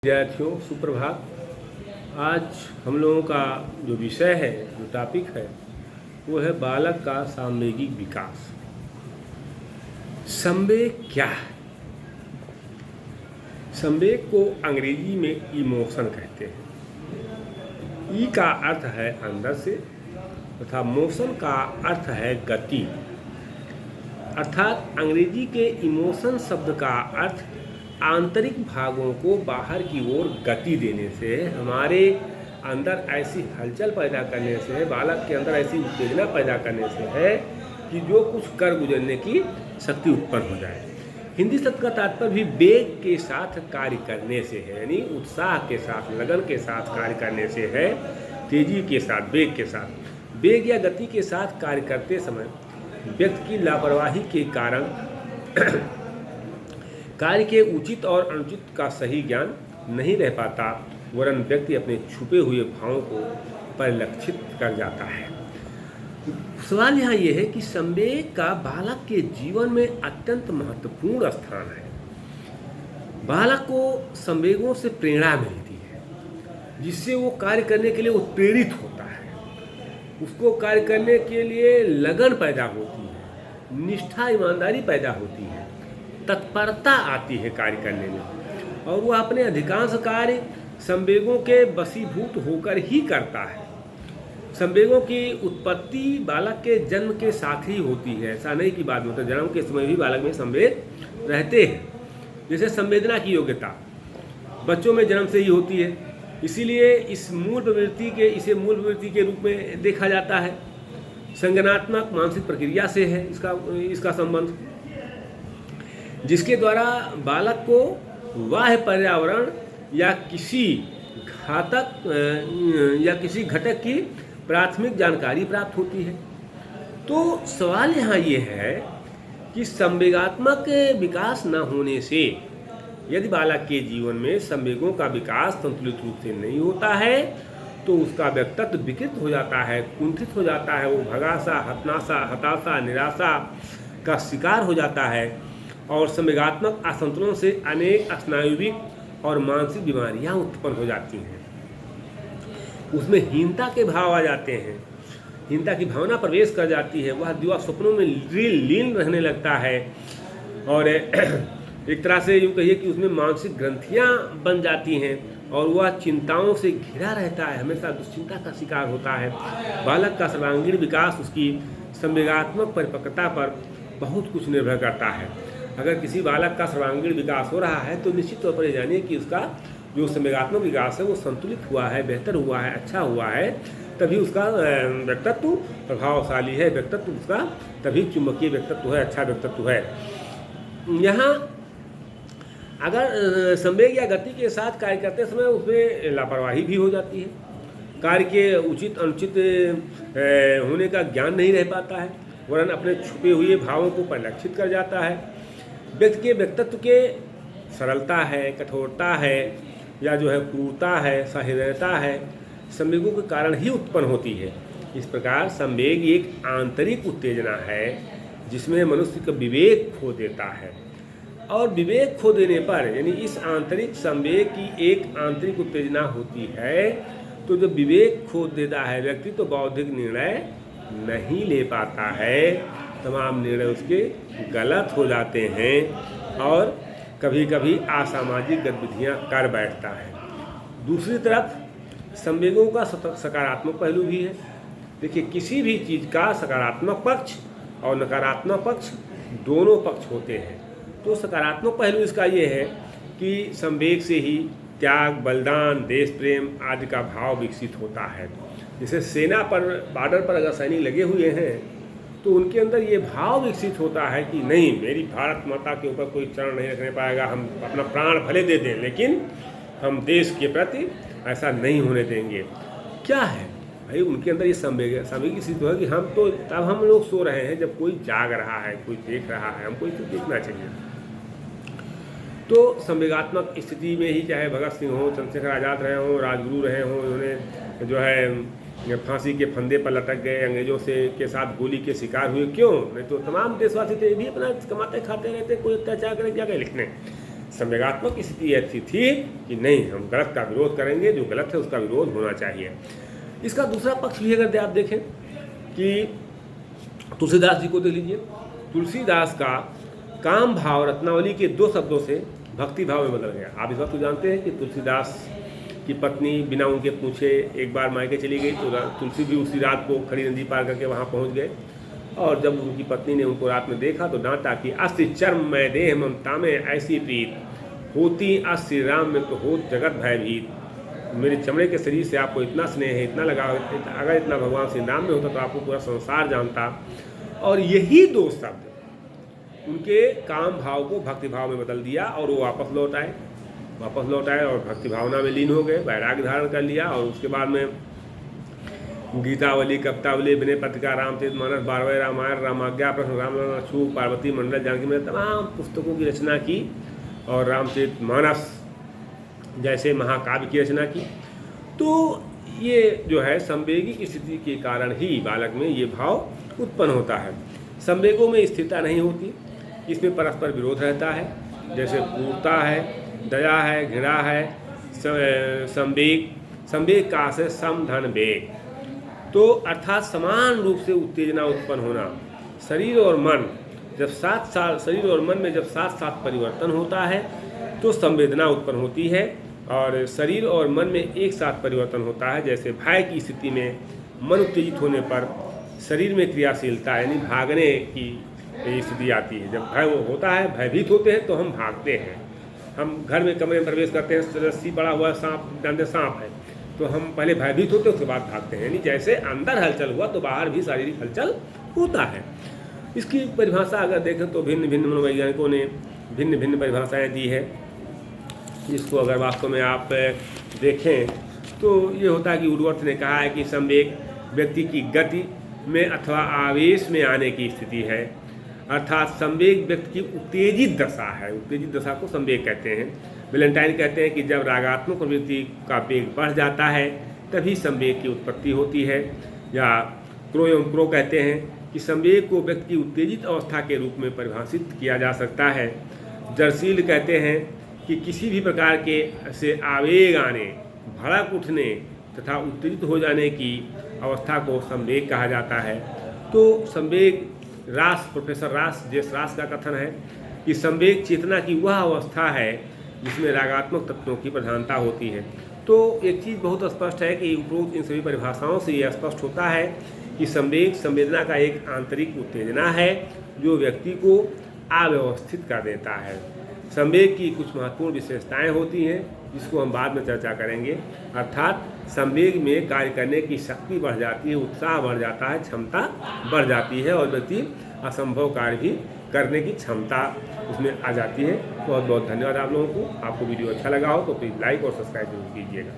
विद्यार्थियों सुप्रभात। आज हम लोगों का जो विषय है, जो टॉपिक है, वो है बालक का सामवेगिक विकास। संवेग क्या है? संवेग को अंग्रेजी में इमोशन कहते हैं। ई का अर्थ है अंदर से तथा मोशन का अर्थ है गति। अर्थात अंग्रेजी के इमोशन शब्द का अर्थ आंतरिक भागों को बाहर की ओर गति देने से, हमारे अंदर ऐसी हलचल पैदा करने से, बालक के अंदर ऐसी उत्तेजना पैदा करने से है कि जो कुछ कर गुजरने की शक्ति उत्पन्न हो जाए। हिंदी शब्द का तात्पर्य भी वेग के साथ कार्य करने से है, यानी उत्साह के साथ, लगन के साथ कार्य करने से है, तेजी के साथ, वेग के साथ। वेग या गति के साथ कार्य करते समय व्यक्ति की लापरवाही के कारण कार्य के उचित और अनुचित का सही ज्ञान नहीं रह पाता, वरन व्यक्ति अपने छुपे हुए भावों को परिलक्षित कर जाता है। सवाल यहाँ ये है कि संवेग का बालक के जीवन में अत्यंत महत्वपूर्ण स्थान है। बालक को संवेगों से प्रेरणा मिलती है, जिससे वो कार्य करने के लिए उत्प्रेरित होता है। उसको कार्य करने के लिए लगन पैदा होती है, निष्ठा, ईमानदारी पैदा होती है, तत्परता आती है कार्य करने में, और वह अपने अधिकांश कार्य संवेगों के वशीभूत होकर ही करता है। संवेगों की उत्पत्ति बालक के जन्म के साथ ही होती है। ऐसा नहीं कि बाद में, तो जन्म के समय भी बालक में संवेग रहते हैं। जैसे संवेदना की योग्यता बच्चों में जन्म से ही होती है, इसीलिए इसे मूल प्रवृत्ति के रूप में देखा जाता है। संज्ञानात्मक मानसिक प्रक्रिया से है इसका संबंध, जिसके द्वारा बालक को बाह्य पर्यावरण या किसी घटक की प्राथमिक जानकारी प्राप्त होती है। तो सवाल यहाँ ये है कि संवेगात्मक विकास न होने से, यदि बालक के जीवन में संवेगों का विकास संतुलित रूप से नहीं होता है, तो उसका व्यक्तित्व विकृत हो जाता है, कुंठित हो जाता है। वो भगासा, हताशा, निराशा का शिकार हो जाता है, और संवेगात्मक असंतुलन से अनेक स्नायुविक और मानसिक बीमारियां उत्पन्न हो जाती हैं। उसमें हीनता के भाव आ जाते हैं, हीनता की भावना प्रवेश कर जाती है। वह दिवा स्वप्नों में लीन रहने लगता है, और एक तरह से यूँ कहिए कि उसमें मानसिक ग्रंथियां बन जाती हैं, और वह चिंताओं से घिरा रहता है, हमेशा दुश्चिंता का शिकार होता है। बालक का सर्वांगीण विकास उसकी संवेगात्मक परिपक्वता पर बहुत कुछ निर्भर करता है। अगर किसी बालक का सर्वांगीण विकास हो रहा है, तो निश्चित तौर पर ये जानिए कि उसका जो संवेगात्मक विकास है वो संतुलित हुआ है, बेहतर हुआ है, अच्छा हुआ है। तभी उसका व्यक्तित्व प्रभावशाली है, व्यक्तित्व उसका तभी चुंबकीय व्यक्तित्व है, अच्छा व्यक्तित्व है। यहाँ अगर संवेग या गति के साथ कार्य करते समय उसमें लापरवाही भी हो जाती है, कार्य के उचित अनुचित होने का ज्ञान नहीं रह पाता है, वरन अपने छुपे हुए भावों को परिलक्षित कर जाता है। व्यक्ति के व्यक्तित्व के सरलता है, कठोरता है, या जो है क्रूरता है, सहृदयता है, संवेगों के कारण ही उत्पन्न होती है। इस प्रकार संवेग एक आंतरिक उत्तेजना है, जिसमें मनुष्य का विवेक खो देता है, और विवेक खो देने पर, यानी इस आंतरिक संवेग की एक आंतरिक उत्तेजना होती है, तो जब विवेक खो देता है व्यक्ति, तो बौद्धिक निर्णय नहीं ले पाता है, तमाम निर्णय उसके गलत हो जाते हैं, और कभी कभी असामाजिक गतिविधियां कर बैठता है। दूसरी तरफ संवेगों का सकारात्मक पहलू भी है। देखिए, किसी भी चीज़ का सकारात्मक पक्ष और नकारात्मक पक्ष दोनों पक्ष होते हैं। तो सकारात्मक पहलू इसका ये है कि संवेग से ही त्याग, बलिदान, देश प्रेम आदि का भाव विकसित होता है। जैसे सेना पर, बॉर्डर पर अगर सैनिक लगे हुए हैं, तो उनके अंदर ये भाव विकसित होता है कि नहीं, मेरी भारत माता के ऊपर कोई चरण नहीं रखने पाएगा, हम अपना प्राण भले दे दें, लेकिन हम देश के प्रति ऐसा नहीं होने देंगे। क्या है भाई, उनके अंदर ये संवेग विकसित हुआ कि हम लोग सो रहे हैं, जब कोई जाग रहा है, कोई देख रहा है, हमको इसे देखना चाहिए। तो संवेगात्मक स्थिति में ही, चाहे भगत सिंह हो, चंद्रशेखर आज़ाद रहे हों, राजगुरु रहे हों, उन्होंने जो है फांसी के फंदे पर लटक गए, अंग्रेजों के साथ गोली के शिकार हुए, क्यों? नहीं तो तमाम देशवासी थे, भी अपना कमाते खाते रहते, कोई अत्याचार करे क्या करे, लिखने संवेगात्मक स्थिति ऐसी थी कि नहीं, हम गलत का विरोध करेंगे, जो गलत है उसका विरोध होना चाहिए। इसका दूसरा पक्ष भी अगर आप देखें कि तुलसीदास जी को देख लीजिए, तुलसीदास का काम भाव रत्नावली के 2 शब्दों से भक्ति भाव में बदल गया। आप इस बात को जानते हैं कि तुलसीदास की पत्नी बिना उनके पूछे एक बार मायके चली गई, तो तुलसी भी उसी रात को खड़ी नदी पार करके वहाँ पहुँच गए, और जब उनकी पत्नी ने उनको रात में देखा तो डांटा कि अस्ति चर्म में देह ममता में ऐसी प्रीत, होती अस श्री राम में तो हो जगत भयभीत। मेरे चमड़े के शरीर से आपको इतना स्नेह है, इतना लगाव, अगर इतना भगवान श्री राम में होता तो आपको पूरा संसार जानता। और यही 2 शब्द उनके काम भाव को भक्ति भाव में बदल दिया, और वो वापस लौट आए और भक्ति भावना में लीन हो गए, वैराग्य धारण कर लिया। और उसके बाद में गीतावली, कवितावली, विनय पत्रिका, रामचरितमानस, 12वें रामायण, रामाज्ञा प्रश्न, राम अछूत, पार्वती मंडल, जानकी में तमाम पुस्तकों की रचना की, और रामचरितमानस जैसे महाकाव्य की रचना की। तो ये जो है संवेगी स्थिति के कारण ही बालक में ये भाव उत्पन्न होता है। संवेगों में स्थिरता नहीं होती, इसमें परस्पर विरोध रहता है, जैसे क्रूरता है, दया है, घृणा है, संवेग का आशय सम धन वेग, तो अर्थात समान रूप से उत्तेजना उत्पन्न होना। शरीर और मन में जब साथ साथ परिवर्तन होता है तो संवेदना उत्पन्न होती है, और शरीर और मन में एक साथ परिवर्तन होता है। जैसे भय की स्थिति में मन उत्तेजित होने पर शरीर में क्रियाशीलता यानी भागने की स्थिति आती है। जब भय होता है, भयभीत होते हैं तो हम भागते हैं। हम घर में कमरे में प्रवेश करते हैं, रस्सी पड़ा हुआ सांप, जानते सांप है, तो हम पहले भयभीत होते हैं, उसके बाद भागते हैं। यानी जैसे अंदर हलचल हुआ तो बाहर भी शारीरिक हलचल होता है। इसकी परिभाषा अगर देखें तो भिन्न भिन्न मनोवैज्ञानिकों ने भिन्न भिन्न परिभाषाएं दी है। इसको अगर वास्तव में आप देखें तो ये होता है कि वुडवर्थ ने कहा है कि संवेग व्यक्ति की गति में अथवा आवेश में आने की स्थिति है, अर्थात संवेग व्यक्ति की उत्तेजित दशा है। उत्तेजित दशा को संवेग कहते हैं। वेलेंटाइन कहते हैं कि जब रागात्मक प्रवृत्ति का वेग बढ़ जाता है तभी संवेग की उत्पत्ति होती है। या क्रो कहते हैं कि संवेग को व्यक्ति की उत्तेजित अवस्था के रूप में परिभाषित किया जा सकता है। जर्सील कहते हैं कि किसी भी प्रकार के से आवेग आने, भड़क उठने तथा उत्तेजित हो जाने की अवस्था को संवेग कहा जाता है। तो संवेग प्रोफेसर जेस रास का कथन है कि संवेग चेतना की वह अवस्था है जिसमें रागात्मक तत्वों की प्रधानता होती है। तो एक चीज़ बहुत स्पष्ट है कि उपरोक्त इन सभी परिभाषाओं से यह स्पष्ट होता है कि संवेग संवेदना का एक आंतरिक उत्तेजना है जो व्यक्ति को अव्यवस्थित कर देता है। संवेग की कुछ महत्वपूर्ण विशेषताएं होती हैं जिसको हम बाद में चर्चा करेंगे। अर्थात संवेग में कार्य करने की शक्ति बढ़ जाती है, उत्साह बढ़ जाता है, क्षमता बढ़ जाती है, और व्यक्ति असंभव कार्य भी करने की क्षमता उसमें आ जाती है। बहुत बहुत धन्यवाद आप लोगों को। आपको वीडियो अच्छा लगा हो तो प्लीज़ लाइक और सब्सक्राइब जरूर कीजिएगा।